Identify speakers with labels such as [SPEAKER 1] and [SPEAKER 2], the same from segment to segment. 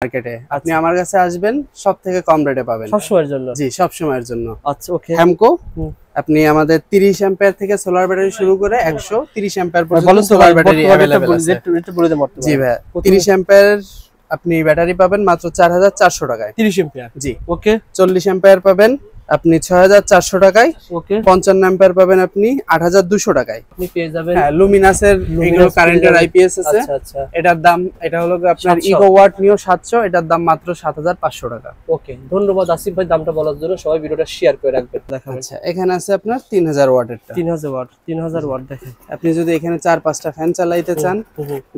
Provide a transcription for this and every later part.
[SPEAKER 1] মার্কেটে আপনি আমার কাছে আসবেন সবথেকে কম রেটে পাবেন
[SPEAKER 2] সব সময়ের জন্য।
[SPEAKER 1] জি, সব সময়ের জন্য।
[SPEAKER 2] আচ্ছা, ওকে।
[SPEAKER 1] হ্যামকো আপনি আমাদের 30 অ্যাম্পিয়ার থেকে সোলার ব্যাটারি শুরু করে 130 অ্যাম্পিয়ার পর্যন্ত সোলার ব্যাটারি अवेलेबल আছে। জি ভাই, 30 অ্যাম্পিয়ার আপনি ব্যাটারি পাবেন মাত্র 4400 টাকায়।
[SPEAKER 2] 30 অ্যাম্পিয়ার,
[SPEAKER 1] জি,
[SPEAKER 2] ওকে।
[SPEAKER 1] 40 অ্যাম্পিয়ার পাবেন আপনি 6400 টাকায়,
[SPEAKER 2] ওকে।
[SPEAKER 1] 55 অ্যাম্পিয়ার পাবেন আপনি 8200 টাকায়।
[SPEAKER 2] আপনি পেয়ে যাবেন
[SPEAKER 1] হ্যাঁ, লুমিনাসের এগুলো কারেন্টের আইপিএস আছে।
[SPEAKER 2] আচ্ছা আচ্ছা,
[SPEAKER 1] এটার দাম এটা হলো আপনার ইকো ওয়াট নিও 700, এটার দাম মাত্র 7500 টাকা।
[SPEAKER 2] ওকে, ধন্যবাদ আসিফ ভাই দামটা বলার জন্য। সবাই ভিডিওটা শেয়ার করে রাখবেন। দেখাবেন।
[SPEAKER 1] আচ্ছা, এখানে আছে আপনার 3000 ওয়াটেরটা।
[SPEAKER 2] 3000 ওয়াট দেখেন।
[SPEAKER 1] আপনি যদি এখানে 4-5টা ফ্যান চালাইতে চান,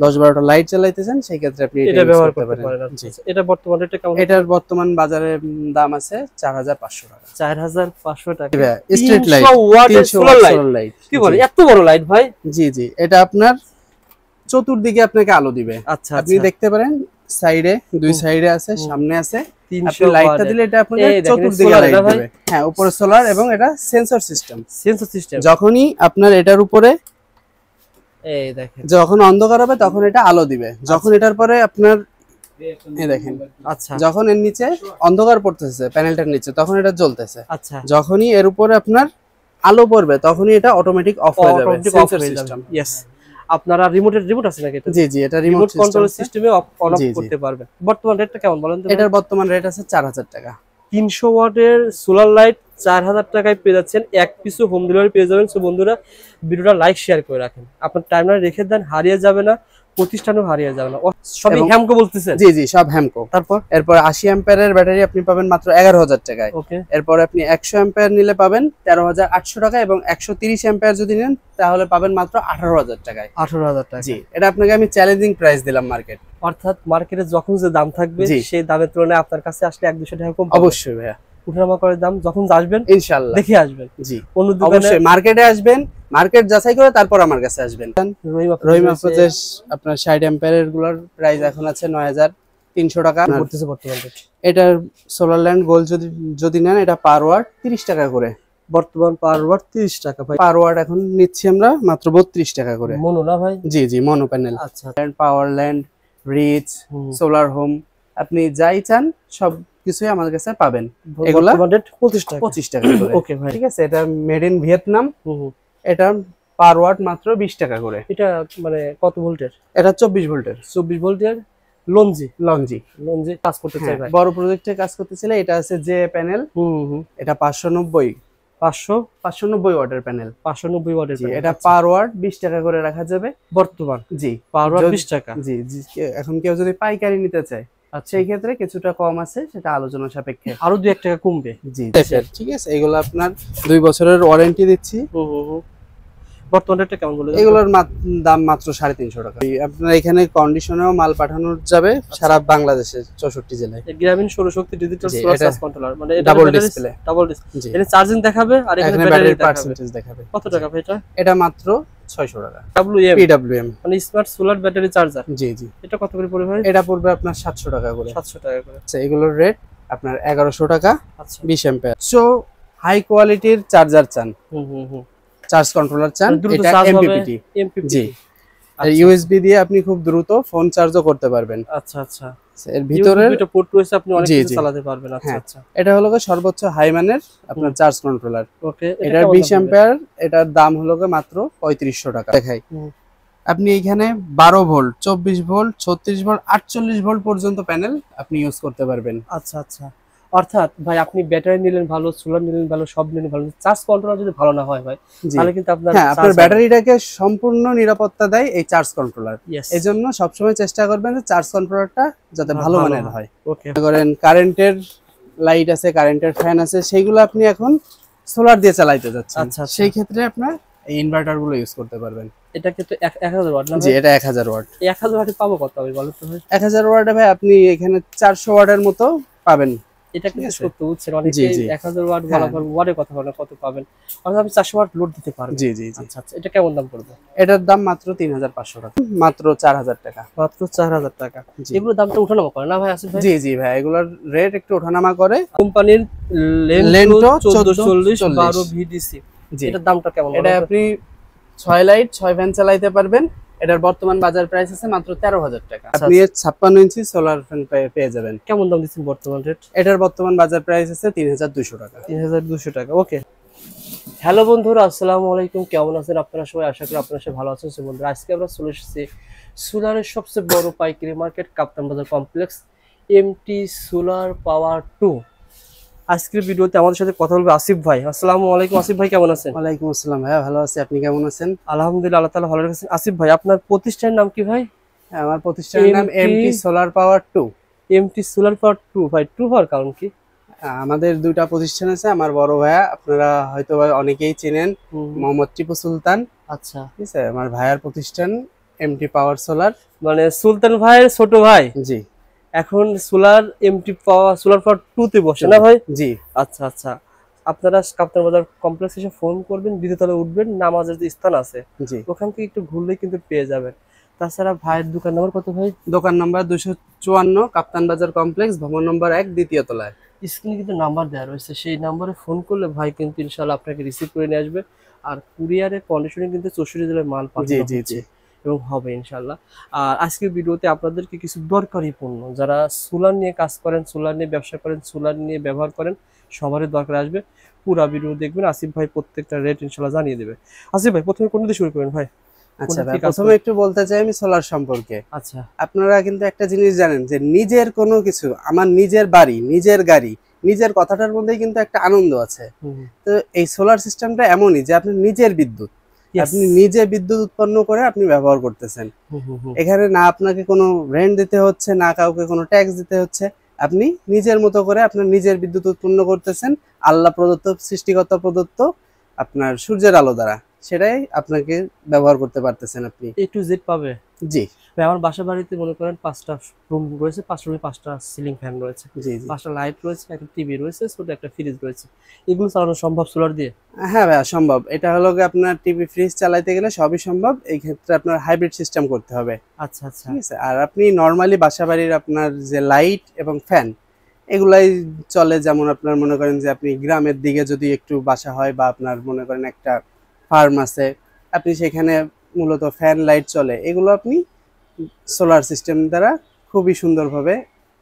[SPEAKER 1] 10-12টা লাইট চালাইতে চান, সেই ক্ষেত্রে আপনি
[SPEAKER 2] এটা ব্যবহার করতে পারেন। জি, এটা বর্তমানে এটা কেমন?
[SPEAKER 1] এটার বর্তমান বাজারে দাম আছে 4500 টাকা।
[SPEAKER 2] 4500 টাকা।
[SPEAKER 1] Street light,
[SPEAKER 2] 300 watt solar light. কি বলে এত বড় লাইট ভাই?
[SPEAKER 1] জি জি, এটা আপনার চতুর্দিকে আপনাকে আলো দিবে।
[SPEAKER 2] আচ্ছা,
[SPEAKER 1] আপনি দেখতে পারেন সাইডে, দুই সাইডে আছে, সামনে আছে। আপনি লাইটটা দিলে এটা আপনাকে চতুর্দিকে লাইট দিবে। হ্যাঁ, উপরে সোলার এবং এটা সেন্সর সিস্টেম। যখনই আপনার এটার উপরে
[SPEAKER 2] এই দেখেন,
[SPEAKER 1] যখন অন্ধকার হবে তখন এটা আলো দিবে। যখন এটার পরে আপনার এই দেখেন,
[SPEAKER 2] আচ্ছা,
[SPEAKER 1] যখন এর নিচে অন্ধকার পড়তেছে প্যানেলটার নিচে, তখন এটা জ্বলতেছে।
[SPEAKER 2] আচ্ছা,
[SPEAKER 1] যখনই এর উপরে আপনার আলো পড়বে তখনই এটা অটোমেটিক অফ হয়ে যাবে। Sensor system.
[SPEAKER 2] यस, আপনারা রিমোট আছে নাকি এটা?
[SPEAKER 1] জি জি, এটা রিমোট
[SPEAKER 2] কন্ট্রোল সিস্টেমে অফ অন অফ করতে পারবেন। বর্তমান রেটটা কেমন বলেন তো?
[SPEAKER 1] এটার বর্তমান রেট আছে 4000 টাকা।
[SPEAKER 2] 300 ওয়াটের সোলার লাইট 4000 টাকায় পেয়ে যাচ্ছেন। এক পিসও হোম ডেলিভারি পেয়ে যাবেন। সো বন্ধুরা, ভিডিওটা লাইক শেয়ার করে রাখেন, আপনার টাইমলাইনে রেখে দেন, হারিয়ে যাবে না, প্রতিষ্ঠানও হারিয়ে যাবে না। সবই হ্যামকো বলতেছেন?
[SPEAKER 1] জি জি, সব হ্যামকো। এরপর 80 অ্যাম্পিয়ারের ব্যাটারি আপনি পাবেন মাত্র 11000 টাকায়।
[SPEAKER 2] ওকে।
[SPEAKER 1] এরপর আপনি 100 অ্যাম্পিয়ার নিলে পাবেন 13800 টাকা, এবং 130 অ্যাম্পিয়ার যদি নেন তাহলে পাবেন মাত্র 18000 টাকায়।
[SPEAKER 2] 18000 টাকা।
[SPEAKER 1] জি, এটা আপনাকে আমি চ্যালেঞ্জিং প্রাইস দিলাম মার্কেট।
[SPEAKER 2] অর্থাৎ মার্কেটে যখন যে দাম থাকবে সেই দামের তুলনায় আপনার কাছে আসলে 1-200 টাকা কম।
[SPEAKER 1] অবশ্যই ভাইয়া,
[SPEAKER 2] উঠানামা করে দাম যখন আসবেন ইনশাআল্লাহ দেখে আসবেন। জি, অন্য দোকানে
[SPEAKER 1] অবশ্যই মার্কেটে আসবেন, মার্কেট যাচাই করে তারপর আমার কাছে আসবেন। রহিম আফরোজের আপনার 60 অ্যাম্পিয়ারের গুলোর প্রাইস এখন আছে 9300 টাকা
[SPEAKER 2] পড়তেছে বর্তমানে।
[SPEAKER 1] এটার সোলার ল্যান্ড গোল যদি নেন, এটা পার ওয়াট 30 টাকা করে।
[SPEAKER 2] বর্তমান পার ওয়াট 30 টাকা ভাই।
[SPEAKER 1] পার ওয়াট এখন নিচ্ছি আমরা মাত্র 32 টাকা করে।
[SPEAKER 2] মনো না ভাই?
[SPEAKER 1] জি জি, মনো প্যানেল।
[SPEAKER 2] আচ্ছা,
[SPEAKER 1] পাওয়ার ল্যান্ড, রিচ, সোলার হোম, আপনি যাই চান সব কিছুই আমাদের কাছে পাবেন। এগুলা 25 টাকা করে।
[SPEAKER 2] ওকে ভাই,
[SPEAKER 1] ঠিক আছে। এটা মেড ইন ভিয়েতনাম। এটা পার ওয়াট মাত্র 20 টাকা করে।
[SPEAKER 2] এটা মানে কত ভোল্টের?
[SPEAKER 1] এটা 24 ভোল্টের।
[SPEAKER 2] 24 ভোল্টের লঞ্জি কাজ করতে চাই ভাই,
[SPEAKER 1] বড় প্রজেক্টে কাজ করতে চাইলে। এটা আছে যে প্যানেল, এটা 590 ওয়াটের প্যানেল।
[SPEAKER 2] 590 ওয়াটের।
[SPEAKER 1] এটা পার ওয়াট 20 টাকা করে রাখা যাবে
[SPEAKER 2] বর্তমান।
[SPEAKER 1] জি,
[SPEAKER 2] পার ওয়াট 20 টাকা।
[SPEAKER 1] জি জি, এখন কেউ যদি পাইকারি নিতে চায় সেই ক্ষেত্রে কিছুটা কম আছে, সেটা আলোচনা সাপেক্ষে,
[SPEAKER 2] আরো 2-1 টাকা কমবে।
[SPEAKER 1] জি, ঠিক আছে। এগুলো আপনার 2 বছরের ওয়ারেন্টি দিচ্ছি।
[SPEAKER 2] বর্তমান রেটটা কেমন বলে?
[SPEAKER 1] এগুলোর দাম মাত্র 350 টাকা। আপনার এখানে কন্ডিশনেও মাল পাঠানো যাবে সারা বাংলাদেশে 64 জেলায়।
[SPEAKER 2] গ্রামীণ সৌরশক্তি ডিজিটাল সোলার চার্জ কন্ট্রোলার, মানে এটা
[SPEAKER 1] ডাবল ডিসপ্লে।
[SPEAKER 2] এটা চার্জিং দেখাবে আর এখানে ব্যাটারি পার্সেন্টেজ
[SPEAKER 1] দেখাবে।
[SPEAKER 2] কত টাকা ভাই এটা?
[SPEAKER 1] এটা মাত্র 600 টাকা।
[SPEAKER 2] PWM মানে স্মার্ট সোলার ব্যাটারি চার্জার।
[SPEAKER 1] জি জি।
[SPEAKER 2] এটা কত করে পড়বে ভাই?
[SPEAKER 1] এটা পড়বে আপনার 700 টাকা করে।
[SPEAKER 2] 700 টাকা করে।
[SPEAKER 1] আচ্ছা, এগুলোর রেট আপনার 1100 টাকা।
[SPEAKER 2] আচ্ছা,
[SPEAKER 1] 20 অ্যাম্পিয়ার। সো হাই কোয়ালিটির চার্জার চান, চার্জ কন্ট্রোলার চান, এটা এমপিপিটি। জি, আর ইউএসবি দিয়ে আপনি খুব দ্রুত ফোন চার্জও করতে পারবেন।
[SPEAKER 2] আচ্ছা আচ্ছা,
[SPEAKER 1] এর ভিতরে
[SPEAKER 2] দুটো পোর্ট রয়েছে, আপনি অনেক কিছু চালাতে পারবেন। আচ্ছা আচ্ছা,
[SPEAKER 1] এটা হলো সর্বোচ্চ হাই মানের আপনার চার্জ কন্ট্রোলার।
[SPEAKER 2] ওকে,
[SPEAKER 1] এটা 20 অ্যাম্পিয়ার। এটার দাম হলো মাত্র 3500 টাকা। দেখাই, আপনি এখানে 12 ভোল্ট, 24 ভোল্ট, 36 ভোল্ট, 48 ভোল্ট পর্যন্ত প্যানেল আপনি ইউজ করতে পারবেন।
[SPEAKER 2] আচ্ছা আচ্ছা, অর্থাৎ ভাই আপনি ব্যাটারি নিলেন ভালো, সোলার নিলেন ভালো, সব নিলেন ভালো, চার্জ কন্ট্রোলার যদি ভালো না হয় ভাই তাহলে কিন্তু আপনার
[SPEAKER 1] ব্যাটারিটাকে সম্পূর্ণ নিরাপত্তা দেয় এই চার্জ কন্ট্রোলার। এজন্য সবসময় চেষ্টা করবেন যে চার্জ কন্ট্রোলারটা যাতে ভালো মানের হয়। ওকে, করেন কারেন্টের লাইট আছে, কারেন্টের ফ্যান আছে, সেইগুলো আপনি এখন সোলার দিয়ে চালাইতে যাচ্ছেন। আচ্ছা, সেই ক্ষেত্রে আপনার এই ইনভার্টার গুলো ইউজ করতে পারবেন।
[SPEAKER 2] এটা কিন্তু 1000 ওয়াট না?
[SPEAKER 1] জি, এটা 1000 ওয়াট।
[SPEAKER 2] এই 1000 ওয়াটে পাবো কত আমি বলুন তো ভাই?
[SPEAKER 1] 1000 ওয়াটে ভাই আপনি এখানে 400 ওয়াটের মতো পাবেন।
[SPEAKER 2] এটা কিন্তু সত্য বুঝছেন, অনেকে 1000 ওয়াট বলা পর ওয়াটের কথা বলে কত পাবেন, অর্থাৎ আপনি 400 ওয়াট লোড দিতে পারবেন।
[SPEAKER 1] জি জি জি।
[SPEAKER 2] আচ্ছা আচ্ছা, এটা কেমন দাম পড়বে?
[SPEAKER 1] এটার দাম মাত্র 3500 টাকা। মাত্র 4000 টাকা।
[SPEAKER 2] মাত্র 4000 টাকা। এগুলোর দামটা ওঠানামা করে না ভাই আসিফ ভাই?
[SPEAKER 1] জি জি ভাই, এগুলোর রেট একটু ওঠানামা করে।
[SPEAKER 2] কোম্পানির লেন্টো 1440 12 ভিডিসি, এটার দামটা কেমন?
[SPEAKER 1] এটা আপনি 6 লাইট 6 ফ্যান চালাইতে পারবেন। এটার বর্তমান বাজার প্রাইস আছে মাত্র 13,000 টাকা। আপনি 56 ইঞ্চি সোলার ফ্যান পেয়ে যাবেন।
[SPEAKER 2] কেমন দাম দিচ্ছেন বর্তমান রেট?
[SPEAKER 1] এটার বর্তমান বাজার প্রাইস আছে 3,200 টাকা।
[SPEAKER 2] 3,200 টাকা। ওকে। হ্যালো বন্ধুরা, আসসালামু আলাইকুম। কেমন আছেন আপনারা সবাই? আশা করি আপনারা সবাই ভালো আছেন। বন্ধুরা, আজকে আমরা চলে এসেছি সোলারের সবচেয়ে বড় পাইকারি মার্কেট কাপ্তান বাজার কমপ্লেক্স, এমটি সোলার পাওয়ার 2। আজকের ভিডিওতে আমাদের সাথে কথা বলবে আসিফ ভাই। আসসালামু আলাইকুম। আসিফ ভাই কেমন আছেন?
[SPEAKER 1] ওয়ালাইকুম আসসালাম ভাইয়া, ভালো আছি। আপনি কেমন আছেন?
[SPEAKER 2] আলহামদুলিল্লাহ, আল্লাহ তাআলা ভালো রাখছেন। আসিফ ভাই, আপনার প্রতিষ্ঠানের নাম কি ভাই?
[SPEAKER 1] আমার প্রতিষ্ঠানের নাম MT solar power 2।
[SPEAKER 2] MT solar power 2। ভাই 2 হওয়ার কারণ কি?
[SPEAKER 1] আমাদের দুইটা প্রতিষ্ঠান আছে। আমার বড় ভাইয়া, আপনারা হয়তো অনেকেই চেনেন, মোহাম্মদ টিপু সুলতান।
[SPEAKER 2] আচ্ছা,
[SPEAKER 1] ঠিক আছে। আমার ভাইয়ার প্রতিষ্ঠান এমটি পাওয়ার সোলার,
[SPEAKER 2] মানে সুলতান ভাইয়ের ছোট ভাই।
[SPEAKER 1] জি।
[SPEAKER 2] এখন সোলার এমটি সোলার পাওয়ার 2 তে বসে না ভাই?
[SPEAKER 1] জি।
[SPEAKER 2] আচ্ছা আচ্ছা, আপনারা কাপ্তান বাজার কমপ্লেক্স এসে ফোন করবেন, দ্বিতীয় তলায় উঠবেন, নামাজের যে স্থান আছে
[SPEAKER 1] জি,
[SPEAKER 2] ওখান থেকে একটু ঘুরলেই কিন্তু পেয়ে যাবেন। তাছাড়া ভাইয়ের দোকান নাম্বার কত ভাই?
[SPEAKER 1] দোকান নাম্বার 254, কাপ্তান বাজার কমপ্লেক্স, ভবন নম্বর 1, দ্বিতীয় তলায়।
[SPEAKER 2] স্ক্রিনে কিন্তু নাম্বার দেওয়া রয়েছে, সেই নাম্বারে ফোন করলে ভাই কিন্তু ইনশাআল্লাহ আপনাকে রিসিভ করে নিয়ে আসবে। আর কুরিয়ারের কন্ডিশনে কিন্তু 64 জেলায় মাল পাঠানো হচ্ছে এবং হবে ইনশাআল্লাহ। আর আজকের ভিডিওতে আপনাদেরকে কিছু দরকারি পণ্য, যারা সোলার নিয়ে কাজ করেন, সোলার নিয়ে ব্যবসা করেন, সোলার নিয়ে ব্যবহার করেন, সবারই দরকার আসবে। পুরো ভিডিও দেখবেন, আসিফ ভাই প্রত্যেকটা রেট ইনশাআল্লাহ জানিয়ে দেবে। আসিফ ভাই, প্রথমে কোন দিয়ে শুরু করেন ভাই?
[SPEAKER 1] আচ্ছা ভাই, প্রথমে একটু বলতে চাই আমি সোলার সম্পর্কে।
[SPEAKER 2] আচ্ছা,
[SPEAKER 1] আপনারা কিন্তু একটা জিনিস জানেন যে নিজের কোনো কিছু, আমার নিজের বাড়ি, নিজের গাড়ি, নিজের কথাটার মধ্যেই কিন্তু একটা আনন্দ আছে। তো এই সোলার সিস্টেমটা এমনই যে আপনি নিজের বিদ্যুৎ, আপনি নিজে বিদ্যুৎ উৎপন্ন করে আপনি ব্যবহার করতেছেন। এখানে না আপনাকে কোনো রেন্ট দিতে হচ্ছে, না কাউকে কোনো ট্যাক্স দিতে হচ্ছে। আপনি নিজের মতো করে আপনার নিজের বিদ্যুৎ উৎপন্ন করতেছেন, আল্লাহ প্রদত্ত, সৃষ্টিকর্তা প্রদত্ত আপনার সূর্যের আলো দ্বারা, সেটাই আপনাকে ব্যবহার করতে পারতেছেন আপনি।
[SPEAKER 2] A to Z পাবে।
[SPEAKER 1] জি
[SPEAKER 2] ভাই, আমার বাসা বাড়িতে মনে করেন 5টা রুম রয়েছে, 5টা রুমে 5টা সিলিং ফ্যান রয়েছে,
[SPEAKER 1] জি,
[SPEAKER 2] 5টা লাইট রয়েছে, একটা টিভি রয়েছে, ছোট একটা ফ্রিজ রয়েছে। এগুলো চালানো সম্ভব সোলার দিয়ে?
[SPEAKER 1] হ্যাঁ ভাইয়া, সম্ভব। এটা হলো আপনার টিভি, ফ্রিজ চালাইতে গেলে সবই সম্ভব। এই ক্ষেত্রে আপনার হাইব্রিড সিস্টেম করতে হবে।
[SPEAKER 2] আচ্ছা আচ্ছা,
[SPEAKER 1] ঠিক আছে। আর আপনি নর্মালি বাসা বাড়ির আপনার যে লাইট এবং ফ্যান, এগুলাই চলে। যেমন আপনার মনে করেন যে আপনি গ্রামের দিকে যদি একটু বাসা হয়, বা আপনার মনে করেন একটা ফার্ম আছে, আপনি সেখানে মূলত ফ্যান লাইট চলে, এগুলো আপনি সোলার সিস্টেম দ্বারা খুবই সুন্দরভাবে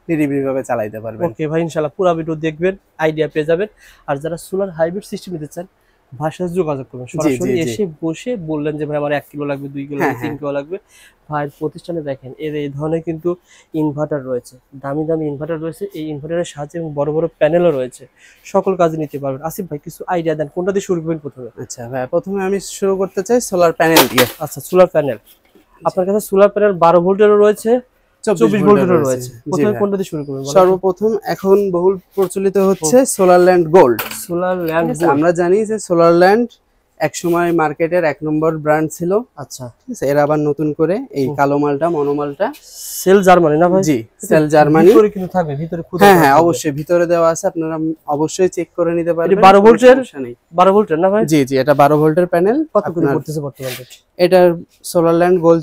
[SPEAKER 1] নিরিবিলিভাবে চালাইতে পারবেন।
[SPEAKER 2] ওকে ভাই, ইনশাআল্লাহ পুরো ভিডিও দেখবেন, আইডিয়া পেয়ে যাবেন। আর যারা সোলার হাইব্রিড সিস্টেম নিতে চান, ভাষা যোগাযোগ করবেন, সরাসরি এসে বসে বললেন যে ভাই আমার 1 কিলো লাগবে, 2 কিলো লাগবে, 3 কিলো লাগবে। ভাইয়ের প্রতিষ্ঠানে দেখেন এই ধরনের কিন্তু ইনভার্টার রয়েছে, দামি দামি ইনভার্টার রয়েছে। এই ইনভার্টারের সাহায্যে বড় বড় প্যানেলও রয়েছে, সকল কাজে নিতে পারবেন। আসিফ ভাই, কিছু আইডিয়া দেন, কোনটা দিয়ে শুরু করবেন প্রথমে?
[SPEAKER 1] আচ্ছা ভাই, প্রথমে আমি শুরু করতে চাই সোলার প্যানেল দিয়ে।
[SPEAKER 2] আচ্ছা, সোলার প্যানেল। আপনার কাছে সোলার প্যানেল 12 ভোল্টেরও রয়েছে, 24 ভোল্টেরও রয়েছে। প্রথমে কোনটা দিয়ে শুরু করবেন?
[SPEAKER 1] সর্বপ্রথম এখন বহুল প্রচলিত হচ্ছে solar land gold.
[SPEAKER 2] Solar land,
[SPEAKER 1] আমরা জানি যে সোলার ল্যান্ড একসময় মার্কেটের 1 নম্বর ব্র্যান্ড ছিল।
[SPEAKER 2] আচ্ছা,
[SPEAKER 1] ঠিক আছে। এরা আবার নতুন করে এই কালো মালটা, মনোমালটা,
[SPEAKER 2] সেল জার্মানি না ভাই?
[SPEAKER 1] জি, সেল জার্মানি।
[SPEAKER 2] ভিতরে কিন্তু থাকবে, ভিতরে খুব।
[SPEAKER 1] হ্যাঁ হ্যাঁ, অবশ্যই ভিতরে দেওয়া আছে, আপনারা অবশ্যই চেক করে নিতে পারবেন।
[SPEAKER 2] 12 ভোল্টের, 12 ভোল্টের না ভাই?
[SPEAKER 1] জি জি, এটা 12 ভোল্টের প্যানেল।
[SPEAKER 2] কত করে পড়তেছে বর্তমানে?
[SPEAKER 1] এটার সোলার ল্যান্ড গোল্ড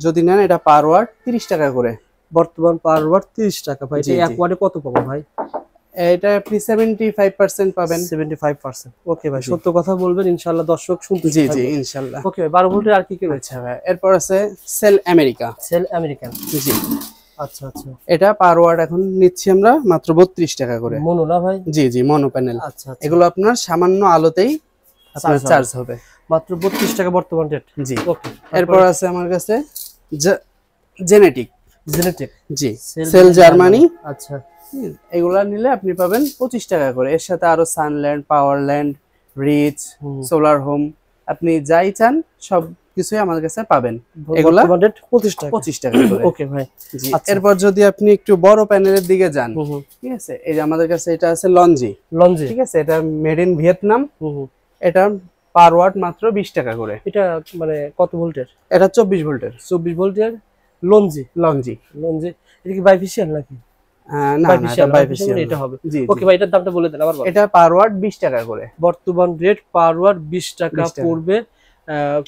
[SPEAKER 1] যদি নেন, এটা পার ওয়াট 30 টাকা করে।
[SPEAKER 2] বর্তমান পার ওয়াট 30 টাকা ভাই। এটা 1 ওয়াটে কত পাবো ভাই?
[SPEAKER 1] এটা আপনি 75% পাবেন।
[SPEAKER 2] 75%। ওকে ভাই, সত্য কথা বলবেন, ইনশাআল্লাহ দর্শক শুনতে।
[SPEAKER 1] জি জি, ইনশাআল্লাহ।
[SPEAKER 2] ওকে ভাই, 12 ভোল্টের আর কি কি রয়েছে?
[SPEAKER 1] আচ্ছা ভাই, এরপর আছে সেল আমেরিকা।
[SPEAKER 2] সেল আমেরিকান,
[SPEAKER 1] জি।
[SPEAKER 2] আচ্ছা আচ্ছা,
[SPEAKER 1] এটা পার ওয়াট এখন নিচ্ছি আমরা মাত্র 32 টাকা করে।
[SPEAKER 2] মনো না ভাই?
[SPEAKER 1] জি জি, মনো প্যানেল।
[SPEAKER 2] আচ্ছা আচ্ছা,
[SPEAKER 1] এগুলো আপনার সামান্য আলোতেই আপনার চার্জ হবে।
[SPEAKER 2] মাত্র 32 টাকা বর্তমান রেট।
[SPEAKER 1] জি।
[SPEAKER 2] ওকে,
[SPEAKER 1] এরপর আছে আমার কাছে জেনেটিক।
[SPEAKER 2] জেনেটিক,
[SPEAKER 1] জি, সেল জার্মানি।
[SPEAKER 2] আচ্ছা,
[SPEAKER 1] এগুলা নিলে আপনি পাবেন 25 টাকা করে। এর সাথে আরো Sunland, Powerland, Rich, solar home, আপনি যাই চান সব কিছুই আমার কাছে পাবেন। এগুলা 25 টাকা করে।
[SPEAKER 2] ওকে ভাই,
[SPEAKER 1] জি। এরপর যদি আপনি একটু বড় প্যানেলের দিকে যান, ঠিক আছে, এই যে আমাদের কাছে এটা আছে লঞ্জি। ঠিক আছে, এটা মেড ইন ভিয়েতনাম। এটা পার ওয়াট মাত্র 20 টাকা করে।
[SPEAKER 2] এটা মানে কত ভোল্টের?
[SPEAKER 1] এটা 24 ভোল্টের।
[SPEAKER 2] 24 ভোল্টের লঞ্জি।
[SPEAKER 1] লঞ্জি,
[SPEAKER 2] এটা কি বাইফিশিয়াল নাকি?
[SPEAKER 1] না না, এটা বাইফিশিয়াল।
[SPEAKER 2] এটা হবে।
[SPEAKER 1] জি।
[SPEAKER 2] ওকে ভাই, এটার দামটা বলে দেন আবার।
[SPEAKER 1] এটা পার ওয়াট 20 টাকা করে।
[SPEAKER 2] বর্তমান রেট পার ওয়াট 20 টাকা পড়বে,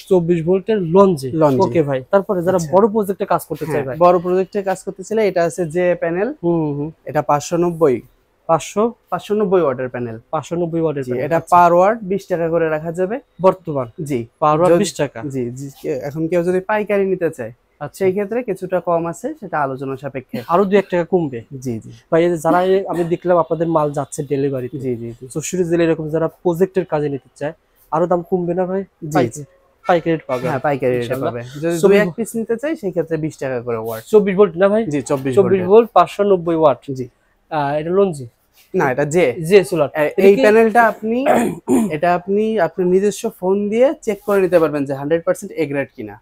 [SPEAKER 2] 24 ভোল্টের লঞ্জি। ওকে ভাই, তারপরে যারা বড় প্রজেক্টে কাজ করতে চায় ভাই,
[SPEAKER 1] বড় প্রজেক্টে কাজ করতে চাইলে এটা আছে যে প্যানেল, এটা 590। 590 ওয়াটের প্যানেল।
[SPEAKER 2] 590 ওয়াটের প্যানেল।
[SPEAKER 1] এটা পার ওয়াট 20 টাকা করে রাখা যাবে
[SPEAKER 2] বর্তমান।
[SPEAKER 1] জি,
[SPEAKER 2] পার ওয়াট 20 টাকা।
[SPEAKER 1] জি জি। এখন কেউ যদি পাইকারি নিতে চায় সেই ক্ষেত্রে কিছুটা কম আছে, সেটা আলোচনা সাপেক্ষে
[SPEAKER 2] আরো 2-1 টাকা কমবে।
[SPEAKER 1] জি জি
[SPEAKER 2] ভাই যারা আমি দেখলাম আপনাদের মাল যাচ্ছে ডেলিভারি।
[SPEAKER 1] জি জি জি।
[SPEAKER 2] চৌষট্টি জেলা এরকম যারা প্রজেক্টের কাজে নিতে চায় আরো দাম কমবে না ভাই? পাইকারি রেট পাবে।
[SPEAKER 1] হ্যাঁ, পাইকারি রেট পাবে। যদি 2-1 পিস নিতে চাই সেই ক্ষেত্রে 20 টাকা করে ওয়াট।
[SPEAKER 2] 24 ভোল্ট না ভাই?
[SPEAKER 1] জি 24
[SPEAKER 2] ভোল্ট 590 ওয়াট।
[SPEAKER 1] জি।
[SPEAKER 2] এটা লঞ্জি
[SPEAKER 1] না, এটা জে সোলার। এই প্যানেলটা আপনি এটা আপনি আপনার নিজস্ব ফোন দিয়ে চেক করে নিতে পারবেন যে 100% এ গ্রেড কিনা।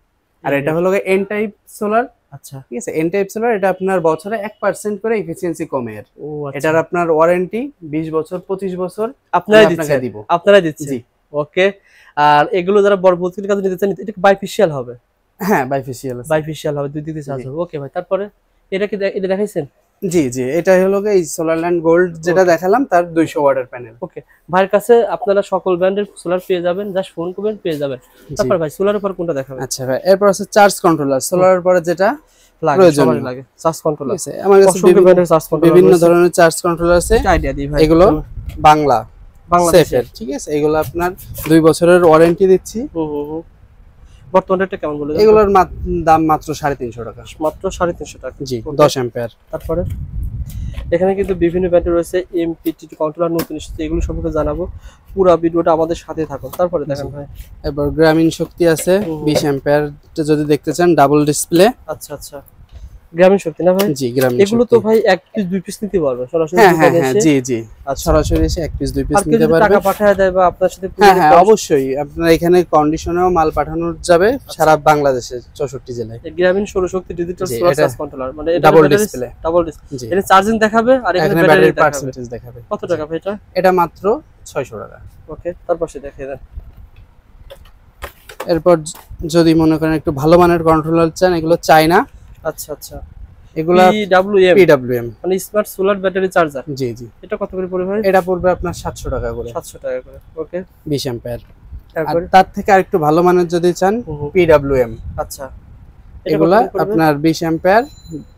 [SPEAKER 1] আর এটা হলো এন টাইপ সোলার।
[SPEAKER 2] আচ্ছা,
[SPEAKER 1] ঠিক আছে। এন টাইপ সোলার এটা আপনার বছরে 1% করে এফিসিয়েন্সি কমে। এর
[SPEAKER 2] ও আচ্ছা।
[SPEAKER 1] এটার আপনার ওয়ারেন্টি 20 বছর 25 বছর
[SPEAKER 2] আপনারাই দিচ্ছেন।
[SPEAKER 1] জি
[SPEAKER 2] ওকে। আর এগুলো যারা বড় প্রজেক্টের কাজে নিতে চান এটা বাইফেশিয়াল হবে?
[SPEAKER 1] হ্যাঁ, বাইফেশিয়াল
[SPEAKER 2] হবে, দুই দিকে চার্জ হবে। ওকে ভাই, তারপরে এটা দেখাইছেন?
[SPEAKER 1] জি জি, এটা হলো এই সোলারল্যান্ড গোল্ড যেটা দেখালাম তার 200 ওয়াটের প্যানেল।
[SPEAKER 2] ওকে, ভাইয়ের কাছে আপনারা সকল ব্র্যান্ডের সোলার পেয়ে যাবেন, জাস্ট ফোন করবেন পেয়ে যাবেন। তারপর ভাই সোলারের পর কোনটা দেখাবেন?
[SPEAKER 1] আচ্ছা ভাই, এরপর আছে চার্জ কন্ট্রোলার। সোলারের পরে যেটা প্রয়োজন
[SPEAKER 2] লাগে চার্জ কন্ট্রোলার।
[SPEAKER 1] আমার কাছে বিভিন্ন ধরনের চার্জ কন্ট্রোলার আছে।
[SPEAKER 2] আইডিয়া দিই ভাই।
[SPEAKER 1] এগুলো বাংলাদেশের। ঠিক আছে, এগুলো আপনার 2 বছরের ওয়ারেন্টি দিচ্ছি।
[SPEAKER 2] বর্তমানে এটা কেমন বলে?
[SPEAKER 1] এগুলোর দাম মাত্র 350 টাকা।
[SPEAKER 2] মাত্র 350 টাকা।
[SPEAKER 1] জি, 10 অ্যাম্পিয়ার।
[SPEAKER 2] তারপরে এখানে কিন্তু বিভিন্ন ব্র্যান্ডের রয়েছে। এমপিটি কন্ট্রোলার নতুন এসেছে, এগুলো সম্পর্কে জানাবো। পুরো ভিডিওটা আমাদের সাথে থাকুন। তারপরে দেখেন ভাই,
[SPEAKER 1] এবার গ্রামীণ শক্তি আছে 20 অ্যাম্পিয়ার, যদি দেখতে চান ডাবল ডিসপ্লে।
[SPEAKER 2] আচ্ছা আচ্ছা, গ্রামীণ শক্তি না ভাই?
[SPEAKER 1] জি, গ্রামীণ।
[SPEAKER 2] এগুলো তো ভাই 1 পিস 2 পিস নিতে পারবে সরাসরি?
[SPEAKER 1] হ্যাঁ হ্যাঁ হ্যাঁ, জি জি, সরাসরি এসে 1 পিস 2 পিস নিতে পারবে।
[SPEAKER 2] টাকা পাঠায় দেয় বা আপনার সাথে?
[SPEAKER 1] হ্যাঁ হ্যাঁ, অবশ্যই। আপনার এখানে কন্ডিশনেও মাল পাঠানো যাবে সারা বাংলাদেশে 64 জেলায়।
[SPEAKER 2] গ্রামীণ সৌরশক্তি ডিজিটাল সোলার চার্জ কন্ট্রোলার, মানে এটা
[SPEAKER 1] ডাবল ডিসপ্লে।
[SPEAKER 2] এটা চার্জিং দেখাবে আর এখানে ব্যাটারি
[SPEAKER 1] পার্সেন্টেজ দেখাবে।
[SPEAKER 2] কত টাকা ভাই এটা?
[SPEAKER 1] এটা মাত্র 600 টাকা।
[SPEAKER 2] ওকে, তারপর সে দেখিয়ে দেন।
[SPEAKER 1] এরপর যদি মনে করেন একটু ভালো মানের কন্ট্রোলার চান, এগুলো চায়না।
[SPEAKER 2] আচ্ছা আচ্ছা,
[SPEAKER 1] এগুলা PWM
[SPEAKER 2] মানে স্মার্ট সোলার ব্যাটারি চার্জার।
[SPEAKER 1] জি জি।
[SPEAKER 2] এটা কত করে পড়বে ভাই?
[SPEAKER 1] এটা পড়বে আপনার 700 টাকা করে।
[SPEAKER 2] 700 টাকা করে। ওকে,
[SPEAKER 1] 20 অ্যাম্পিয়ার।
[SPEAKER 2] তারপর
[SPEAKER 1] তার থেকে আরেকটু ভালো মানের যদি চান PWM।
[SPEAKER 2] আচ্ছা,
[SPEAKER 1] এগুলা আপনার 20 অ্যাম্পিয়ার।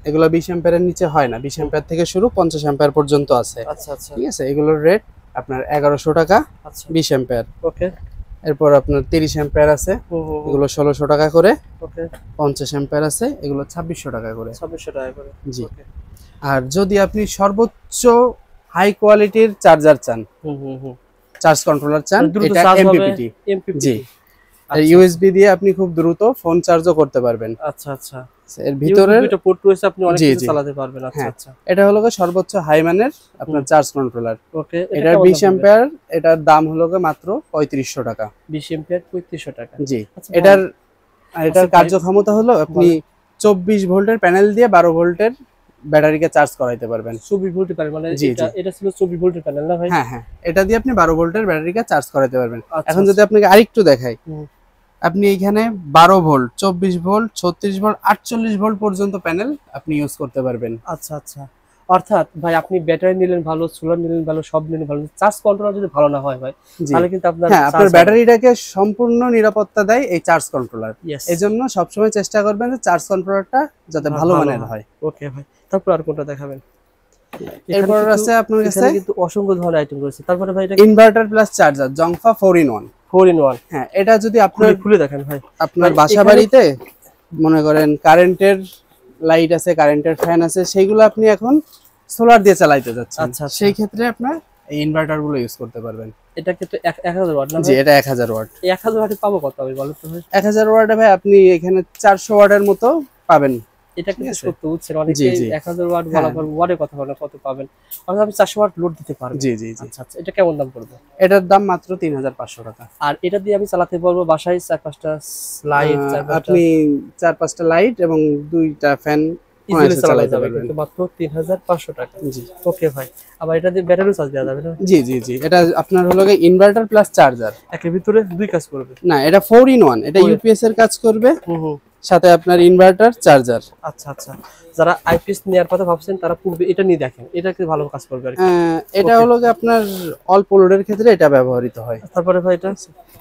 [SPEAKER 1] এগুলা 20 অ্যাম্পিয়ারের নিচে হয় না, 20 অ্যাম্পিয়ার থেকে শুরু 50 অ্যাম্পিয়ার পর্যন্ত আছে।
[SPEAKER 2] আচ্ছা আচ্ছা,
[SPEAKER 1] ঠিক আছে। এগুলোর রেট আপনার 1100 টাকা।
[SPEAKER 2] আচ্ছা,
[SPEAKER 1] 20 অ্যাম্পিয়ার।
[SPEAKER 2] ওকে।
[SPEAKER 1] এরপর আপনার 30 অ্যাম্পিয়ার আছে, এগুলো 1600 টাকা করে।
[SPEAKER 2] ওকে,
[SPEAKER 1] 50 অ্যাম্পিয়ার আছে, এগুলো 2600 টাকা করে।
[SPEAKER 2] 2600 টাকা করে।
[SPEAKER 1] জি। আর যদি আপনি সর্বোচ্চ হাই কোয়ালিটির চার্জার চান, চার্জ কন্ট্রোলার চান, এটা MPPT। জি। আর ইউএসবি দিয়ে আপনি খুব দ্রুত ফোন চার্জও করতে পারবেন।
[SPEAKER 2] আচ্ছা আচ্ছা,
[SPEAKER 1] এর ভিতরে
[SPEAKER 2] দুটো পোর্ট রয়েছে, আপনি অনেক কিছু চালাতে পারবেন। আচ্ছা আচ্ছা,
[SPEAKER 1] এটা হলো সর্বোচ্চ হাই মানের আপনার চার্জ কন্ট্রোলার।
[SPEAKER 2] ওকে,
[SPEAKER 1] এটা 20 অ্যাম্পিয়ার। এটার দাম হলো মাত্র 3500 টাকা।
[SPEAKER 2] 20 অ্যাম্পিয়ার 3500 টাকা।
[SPEAKER 1] জি। এটার কার্যক্ষমতা হলো আপনি 24 ভোল্টের প্যানেল দিয়ে 12 ভোল্টের ব্যাটারিকে চার্জ করাইতে পারবেন।
[SPEAKER 2] 24 ভোল্টের প্যানেল, মানে এটা ছিল 24 ভোল্টের প্যানেল না ভাই?
[SPEAKER 1] হ্যাঁ হ্যাঁ, এটা দিয়ে আপনি 12 ভোল্টের ব্যাটারিকে চার্জ করাইতে পারবেন। এখন যদি আপনাকে আরেকটু দেখাই, আপনি এখানে 12 ভোল্ট, 24 ভোল্ট, 36 ভোল্ট, 48 ভোল্ট পর্যন্ত প্যানেল আপনি ইউজ করতে পারবেন।
[SPEAKER 2] আচ্ছা আচ্ছা, অর্থাৎ ভাই আপনি ব্যাটারি নিলেন ভালো, সোলার নিলেন ভালো, সব নিলেন ভালো, চার্জ কন্ট্রোলার যদি ভালো না হয় ভাই তাহলে কিন্তু আপনার
[SPEAKER 1] আপনার ব্যাটারিটাকে সম্পূর্ণ নিরাপত্তা দেয় এই চার্জ কন্ট্রোলার। এজন্য সবসময় চেষ্টা করবেন যে চার্জ কন্ট্রোলারটা যাতে ভালো মানের হয়।
[SPEAKER 2] ওকে ভাই, তারপর আর কোনটা দেখাবেন?
[SPEAKER 1] এরপর আছে আপনার কাছে
[SPEAKER 2] কিন্তু অসংখ্য ধরনের আইটেম রয়েছে। তারপরে ভাই এটা
[SPEAKER 1] ইনভার্টার প্লাস চার্জার জংফা 4 in 1। হ্যাঁ, এটা যদি আপনার
[SPEAKER 2] খুলে দেখেন ভাই,
[SPEAKER 1] আপনার বাসা বাড়িতে মনে করেন কারেন্টের লাইট আছে, কারেন্টের ফ্যান আছে, সেইগুলো আপনি এখন সোলার দিয়ে চালাইতে যাচ্ছেন।
[SPEAKER 2] আচ্ছা,
[SPEAKER 1] সেই ক্ষেত্রে আপনার এই ইনভার্টার গুলো ইউজ করতে পারবেন।
[SPEAKER 2] এটা কিন্তু 1000 ওয়াট না?
[SPEAKER 1] জি, এটা 1000 ওয়াট।
[SPEAKER 2] 1000 ওয়াটে পাবো কত আমি বলুন তো ভাই?
[SPEAKER 1] 1000 ওয়াটে ভাই আপনি এখানে 400 ওয়াটের মতো পাবেন।
[SPEAKER 2] এটা কিন্তু সত্য বুঝছেন, অনেকে 1000 ওয়াট বলা পর ওয়াটের কথা বলে কত পাবেন, অর্থাৎ আপনি 400 ওয়াট লোড দিতে পারবেন।
[SPEAKER 1] জি জি জি।
[SPEAKER 2] আচ্ছা আচ্ছা, এটা কেমন দাম পড়বে?
[SPEAKER 1] এটার দাম মাত্র 3500 টাকা।
[SPEAKER 2] আর এটা দিয়ে আমি চালাতে পারবো বাসায় 4-5টা লাইট,
[SPEAKER 1] আপনি 4-5টা লাইট এবং 2টা ফ্যান
[SPEAKER 2] ইজিলি চালাতে পারবেন মাত্র 3500 টাকা। জি, ওকে ভাই। আবার এটা দিয়ে ব্যাটারি চার্জ দেওয়া যাবে না?
[SPEAKER 1] জি জি জি। এটা আপনার হলো ইনভার্টার প্লাস চার্জার,
[SPEAKER 2] একের ভিতরে দুই কাজ করবে।
[SPEAKER 1] না, এটা 4 in 1। এটা ইউপিএস এর কাজ করবে, সাথে আপনার ইনভার্টার চার্জার।
[SPEAKER 2] আচ্ছা আচ্ছা, যারা আইপিএস নেওয়ার কথা ভাবছেন তারা পূর্বে এটা নিয়ে দেখেন, এটা কি ভালো কাজ করবে আর কি।
[SPEAKER 1] এটা হলো আপনার অল্প লোডের ক্ষেত্রে এটা ব্যবহৃত হয়।
[SPEAKER 2] তারপরে ভাই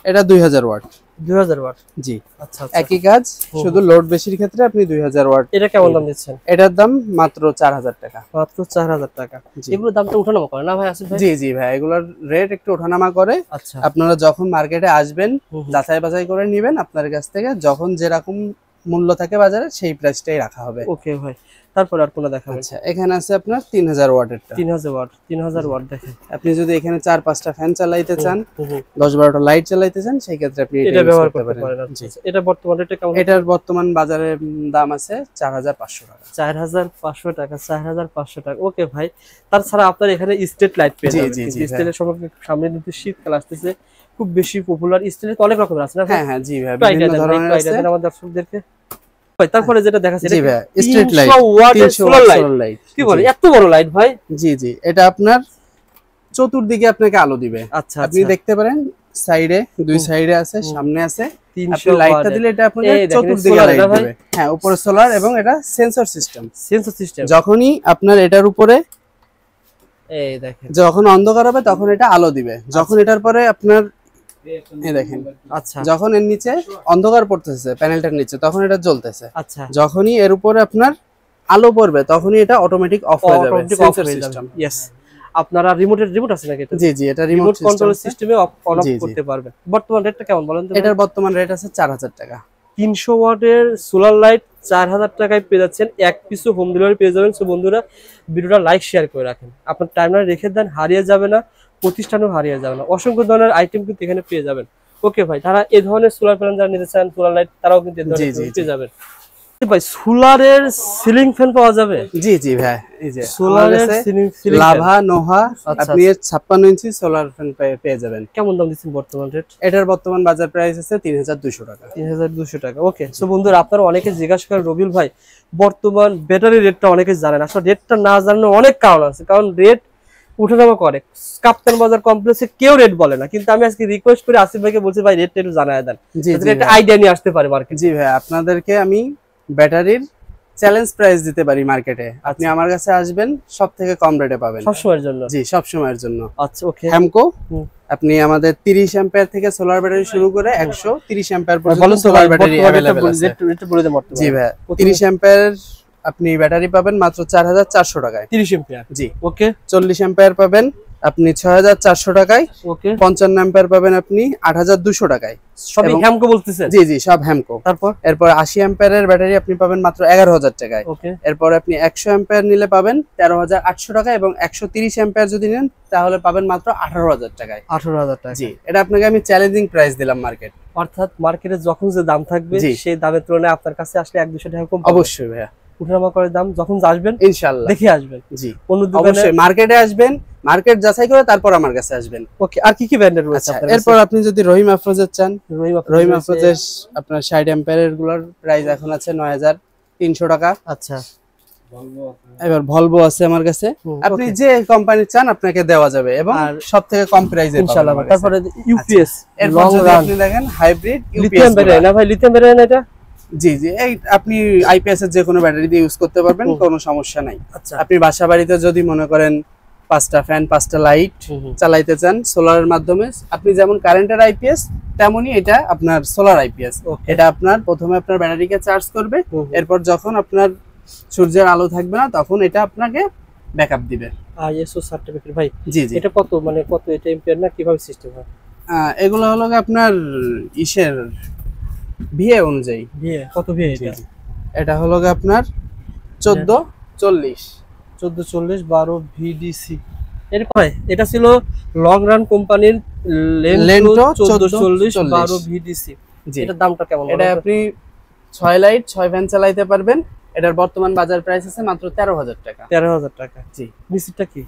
[SPEAKER 2] এটা
[SPEAKER 1] 2000 ওয়াট।
[SPEAKER 2] 2000 ওয়াট।
[SPEAKER 1] জি
[SPEAKER 2] আচ্ছা আচ্ছা,
[SPEAKER 1] একই কাজ, শুধু লোড বেশির ক্ষেত্রে আপনি 2000 ওয়াট।
[SPEAKER 2] এটা কেমন দাম দিচ্ছেন?
[SPEAKER 1] এটার দাম মাত্র 4000 টাকা।
[SPEAKER 2] মাত্র 4000 টাকা। এগুলোর দামটা উঠানামা করে না ভাই আসিফ ভাই?
[SPEAKER 1] জি জি ভাই, এগুলোর রেট একটু ওঠানামা করে।
[SPEAKER 2] আচ্ছা,
[SPEAKER 1] আপনারা যখন মার্কেটে আসবেন যাচাই বাছাই করে নেবেন, আপনার কাছ থেকে যখন যেরকম মূল্য থাকে বাজারে সেই প্রাইসটাই রাখা হবে।
[SPEAKER 2] ওকে ভাই, তারপর আর কোনটা দেখাবেন?
[SPEAKER 1] আচ্ছা, এখানে আছে আপনার 3000 ওয়াটেরটা।
[SPEAKER 2] 3000 ওয়াট, 3000 ওয়াট দেখেন।
[SPEAKER 1] আপনি যদি এখানে 4-5টা ফ্যান চালাইতে চান, 10-12টা লাইট চালাইতে চান, সেই ক্ষেত্রে আপনি
[SPEAKER 2] এটা ব্যবহার করতে পারেন। আচ্ছা, এটা বর্তমানে এটা কেমন?
[SPEAKER 1] এটার বর্তমান বাজারে দাম আছে 4500 টাকা।
[SPEAKER 2] 4500 টাকা, 4500 টাকা। ওকে ভাই, তাছাড়া আপনার এখানে স্ট্রিট লাইট পেয়ে যাবেন। স্ট্রিটের সম্পর্কে সামনে কিন্তু শীতকাল আসতেছে, খুব বেশি পপুলার স্ট্রিট তো অনেক রকমের আছে না?
[SPEAKER 1] হ্যাঁ হ্যাঁ জি ভাই, বিভিন্ন ধরনের আছে
[SPEAKER 2] আমাদের দর্শকদেরকে। ভাই তারপরে যেটা দেখাচ্ছে
[SPEAKER 1] জি ভাই, স্ট্রিট লাইট,
[SPEAKER 2] 300 ওয়াটের
[SPEAKER 1] 300
[SPEAKER 2] সোলার
[SPEAKER 1] ওয়াট লাইট।
[SPEAKER 2] কি বলে এত বড় লাইট ভাই?
[SPEAKER 1] জি জি, এটা আপনার চতুর্দিকে আপনাকে আলো দিবে।
[SPEAKER 2] আচ্ছা,
[SPEAKER 1] আপনি দেখতে পারেন সাইডে, দুই সাইডে আছে, সামনে আছে। আপনি
[SPEAKER 2] 300
[SPEAKER 1] লাইটটা দিলে এটা আপনাকে চতুর্দিকে লাইট দিবে। হ্যাঁ, উপরে সোলার এবং এটা সেন্সর সিস্টেম।
[SPEAKER 2] Sensor system.
[SPEAKER 1] যখনই আপনার এটার উপরে
[SPEAKER 2] এই দেখেন,
[SPEAKER 1] যখন অন্ধকার হবে তখন এটা আলো দিবে। যখন এটার পরে আপনার এই দেখেন,
[SPEAKER 2] আচ্ছা
[SPEAKER 1] যখন এর নিচে অন্ধকার পড়তেছে প্যানেলটার নিচে, তখন এটা জ্বলতেছে।
[SPEAKER 2] আচ্ছা,
[SPEAKER 1] যখনই এর উপরে আপনার আলো পড়বে তখনই এটা অটোমেটিক অফ হয়ে যাবে। Sensor system.
[SPEAKER 2] ইয়েস, আপনারা রিমোট আছে নাকি এটা?
[SPEAKER 1] জি জি, এটা রিমোট
[SPEAKER 2] কন্ট্রোল সিস্টেমে অফ অন অফ করতে পারবেন। বর্তমান রেটটা কেমন বলেন তো?
[SPEAKER 1] এটার বর্তমান রেট আছে 4000 টাকা।
[SPEAKER 2] 300 ওয়াটের সোলার লাইট 4000 টাকায় পেয়ে যাচ্ছেন। এক পিসও হোম ডেলিভারি পেয়ে যাবেন। সো বন্ধুরা, ভিডিওটা লাইক শেয়ার করে রাখেন, আপনার টাইমলাইনে রেখে দেন, হারিয়ে যাবে না, প্রতিষ্ঠানও হারিয়ে যাবে না। অসংখ্য ধরনের আইটেম কিন্তু এখানে পেয়ে যাবেন। ওকে ভাই, তারা এই ধরনের সোলার প্যানেল যারা নিতে চান, সোলার লাইট, তারাও কিন্তু এই ধরনের পেয়ে যাবেন। ভাই সোলারের সিলিং ফ্যান পাওয়া যাবে?
[SPEAKER 1] জি জি ভাই, এই যে
[SPEAKER 2] সোলারের সিলিং
[SPEAKER 1] লাভা নোহা, আপনি 56 ইঞ্চি সোলার ফ্যান পেয়ে যাবেন।
[SPEAKER 2] কেমন দাম দিচ্ছেন বর্তমান রেট?
[SPEAKER 1] এটার বর্তমান বাজার প্রাইস আছে 3200 টাকা।
[SPEAKER 2] 3200 টাকা। ওকে, সো বন্ধুরা, আপনারা অনেকে জিজ্ঞাসা করেন রবিউল ভাই বর্তমান ব্যাটারি রেটটা অনেকে জানেন। আসলে রেটটা না জানার অনেক কারণ আছে, কারণ রেট উঠানামা করে। কাপ্তান বাজার কমপ্লেক্সে কেউ রেট বলে না, কিন্তু আমি আজকে রিকোয়েস্ট করে আসিফ ভাইকে বলছি ভাই রেট একটু জানায় দেন, যাতে একটা আইডিয়া নিয়ে আসতে পারে মার্কেট।
[SPEAKER 1] জি ভাই, আপনাদেরকে আমি ব্যাটারির চ্যালেঞ্জ প্রাইস দিতে পারি মার্কেটে। আপনি আমার কাছে আসবেন, সব থেকে কম রেটে পাবেন
[SPEAKER 2] সব সময়ের জন্য।
[SPEAKER 1] জি, সব সময়ের জন্য।
[SPEAKER 2] আচ্ছা, ওকে।
[SPEAKER 1] হ্যামকো, আপনি আমাদের 30 অ্যাম্পিয়ার থেকে সোলার ব্যাটারি শুরু করে 130 অ্যাম্পিয়ার পর্যন্ত সোলার ব্যাটারি अवेलेबल আছে। জি ভাই, 30 অ্যাম্পিয়ার আপনি ব্যাটারি পাবেন মাত্র 4400 টাকায়।
[SPEAKER 2] 30 অ্যাম্পিয়ার,
[SPEAKER 1] জি।
[SPEAKER 2] ওকে।
[SPEAKER 1] 40 অ্যাম্পিয়ার পাবেন আপনি 6400 টাকায়।
[SPEAKER 2] ওকে।
[SPEAKER 1] 55 অ্যাম্পিয়ার পাবেন আপনি 8200 টাকায়।
[SPEAKER 2] সবই হ্যামকো বলতেছেন?
[SPEAKER 1] জি জি, সব হ্যামকো।
[SPEAKER 2] তারপর
[SPEAKER 1] এরপর 80 অ্যাম্পিয়ারের ব্যাটারি আপনি পাবেন মাত্র 11000 টাকায়।
[SPEAKER 2] ওকে।
[SPEAKER 1] এরপর আপনি 100 অ্যাম্পিয়ার নিলে পাবেন 13800 টাকা, এবং 130 অ্যাম্পিয়ার যদি নেন তাহলে পাবেন মাত্র 18000 টাকায়।
[SPEAKER 2] 18000 টাকা।
[SPEAKER 1] জি, এটা আপনাকে আমি চ্যালেঞ্জিং প্রাইস দিলাম মার্কেট।
[SPEAKER 2] অর্থাৎ মার্কেটে যখন যে দাম থাকবে সেই দামের তুলনায় আপনার কাছে আসলে 1-200 টাকা কম।
[SPEAKER 1] অবশ্যই ভাইয়া,
[SPEAKER 2] উঠানামা করে দাম যখন আসবেন
[SPEAKER 1] ইনশাআল্লাহ
[SPEAKER 2] দেখে আসবেন।
[SPEAKER 1] জি,
[SPEAKER 2] অন্য দোকানে
[SPEAKER 1] অবশ্যই মার্কেটে আসবেন, মার্কেট যাচাই করে তারপর আমার কাছে আসবেন।
[SPEAKER 2] ওকে, আর কি কি ব্র্যান্ডের রয়েছে আপনার?
[SPEAKER 1] এরপর আপনি যদি রহিম আফরোজের চান, রহিম
[SPEAKER 2] রয়েছে।
[SPEAKER 1] আফরোজের আপনার 60 অ্যাম্পিয়ারের গুলোর প্রাইস এখন আছে 9300 টাকা।
[SPEAKER 2] আচ্ছা,
[SPEAKER 1] এবার ভলভো আছে আমার কাছে। আপনি যে কোম্পানি চান আপনাকে দেওয়া যাবে, এবং সবথেকে কম প্রাইসে
[SPEAKER 2] ইনশাআল্লাহ। তারপরে ইউপিএস
[SPEAKER 1] এরপর যদি আপনি দেখেন হাইব্রিড
[SPEAKER 2] লিথিয়াম ব্যাটারি না ভাই? লিথিয়াম ব্যাটারি না এটা?
[SPEAKER 1] জি জি, এই আপনি আইপিএস এর যে কোনো ব্যাটারি দিয়ে ইউজ করতে পারবেন, কোনো সমস্যা নাই।
[SPEAKER 2] আচ্ছা,
[SPEAKER 1] আপনি বাসা বাড়িতে যদি মনে করেন 5টা ফ্যান 5টা লাইট চালাইতে চান সোলারের মাধ্যমে, আপনি যেমন কারেন্টের আইপিএস তেমনি এটা আপনার সোলার আইপিএস। এটা আপনার প্রথমে আপনার ব্যাটারিকে চার্জ করবে, এরপর যখন আপনার সূর্যের আলো থাকবে না তখন এটা আপনাকে ব্যাকআপ দিবে।
[SPEAKER 2] আইএসও সার্টিফিকেট ভাই?
[SPEAKER 1] জি জি।
[SPEAKER 2] এটা কত, মানে কত এটা এম্পিয়ার না কিভাবে সিস্টেম হয়?
[SPEAKER 1] এগুলো হলো আপনার ইসের ভিএ অনুযায়ী।
[SPEAKER 2] ভিএ কত? ভিএ
[SPEAKER 1] এটা হলো আপনার 1440
[SPEAKER 2] 1440 12 ভিডিসি। এরপর এটা ছিল লং রান কোম্পানির লেন্টো 1440 12 ভিডিসি। এটার দামটা কেমন?
[SPEAKER 1] এটা আপনি 6 লাইট 6 ফ্যান চালাতে পারবেন। এটার বর্তমান বাজার প্রাইস আছে মাত্র 13000 টাকা।
[SPEAKER 2] 13000 টাকা।
[SPEAKER 1] জি।
[SPEAKER 2] নিচেরটা কি?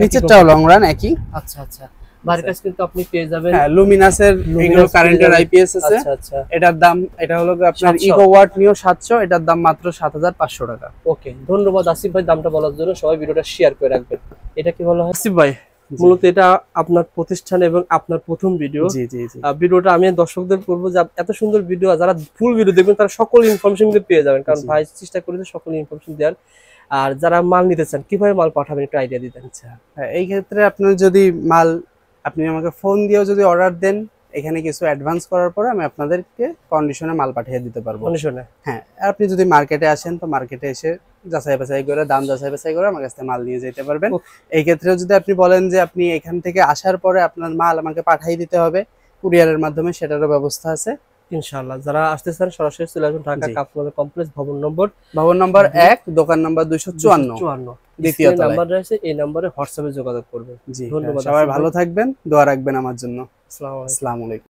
[SPEAKER 1] নিচেরটাও লং রান একই।
[SPEAKER 2] আচ্ছা আচ্ছা, ভার্কাস কিন্তু আপনি পেয়ে যাবেন।
[SPEAKER 1] হ্যাঁ, লুমিনাসের এগুলো কারেন্টের আইপিএস আছে।
[SPEAKER 2] আচ্ছা আচ্ছা,
[SPEAKER 1] এটার দাম, এটা হলো আপনার ইকো ওয়াট নিও 700, এটার দাম মাত্র 7500 টাকা।
[SPEAKER 2] ওকে, ধন্যবাদ আসিফ ভাই দামটা বলার জন্য। সবাই ভিডিওটা শেয়ার করে রাখবেন। এটা কি বলা হয় আসিফ ভাই? মূলত এটা আপনার প্রতিষ্ঠান এবং আপনার প্রথম ভিডিও।
[SPEAKER 1] জি জি জি।
[SPEAKER 2] ভিডিওটা আমি দর্শকদের বলবো যে এত সুন্দর ভিডিও যারা ফুল ভিডিও দেখবেন তারা সকল ইনফরমেশন কিন্তু পেয়ে যাবেন, কারণ ভাই চেষ্টা করেছে সকল ইনফরমেশন দেওয়ার। আর যারা মাল নিতে চান কিভাবে মাল পাঠাবেন একটু আইডিয়া দিতেন।
[SPEAKER 1] আচ্ছা, এই ক্ষেত্রে আপনার যদি মাল আপনি আমাকে ফোন দিয়েও যদি অর্ডার দেন, এখানে কিছু অ্যাডভান্স করার পরে আমি আপনাদেরকে কন্ডিশনে মাল পাঠিয়ে দিতে পারবো।
[SPEAKER 2] কন্ডিশনে?
[SPEAKER 1] হ্যাঁ, আর আপনি যদি মার্কেটে আসেন তো মার্কেটে এসে যাচাই বাছাই করে দাম যাচাই বাছাই করে আমার কাছ থেকে মাল নিয়ে যেতে পারবেন। এই ক্ষেত্রেও যদি আপনি বলেন যে আপনি এখান থেকে আসার পরে আপনার মাল আমাকে পাঠিয়ে দিতে হবে কুরিয়ারের মাধ্যমে, সেটারও ব্যবস্থা আছে
[SPEAKER 2] ইনশাআল্লাহ। যারা আসতে চান সরাসরি চলে আসবেন ঢাকা কাপড় কমপ্লেক্স, ভবন নম্বর 1, দোকান নম্বর 254 দ্বিতীয় নাম্বার রয়েছে, এই নম্বরে হোয়াটসঅ্যাপে যোগাযোগ করবেন।
[SPEAKER 1] জি,
[SPEAKER 2] ধন্যবাদ।
[SPEAKER 1] সবাই ভালো থাকবেন, দোয়া রাখবেন আমার জন্য।
[SPEAKER 2] আসসালামু আলাইকুম।
[SPEAKER 1] আসসালামু আলাইকুম।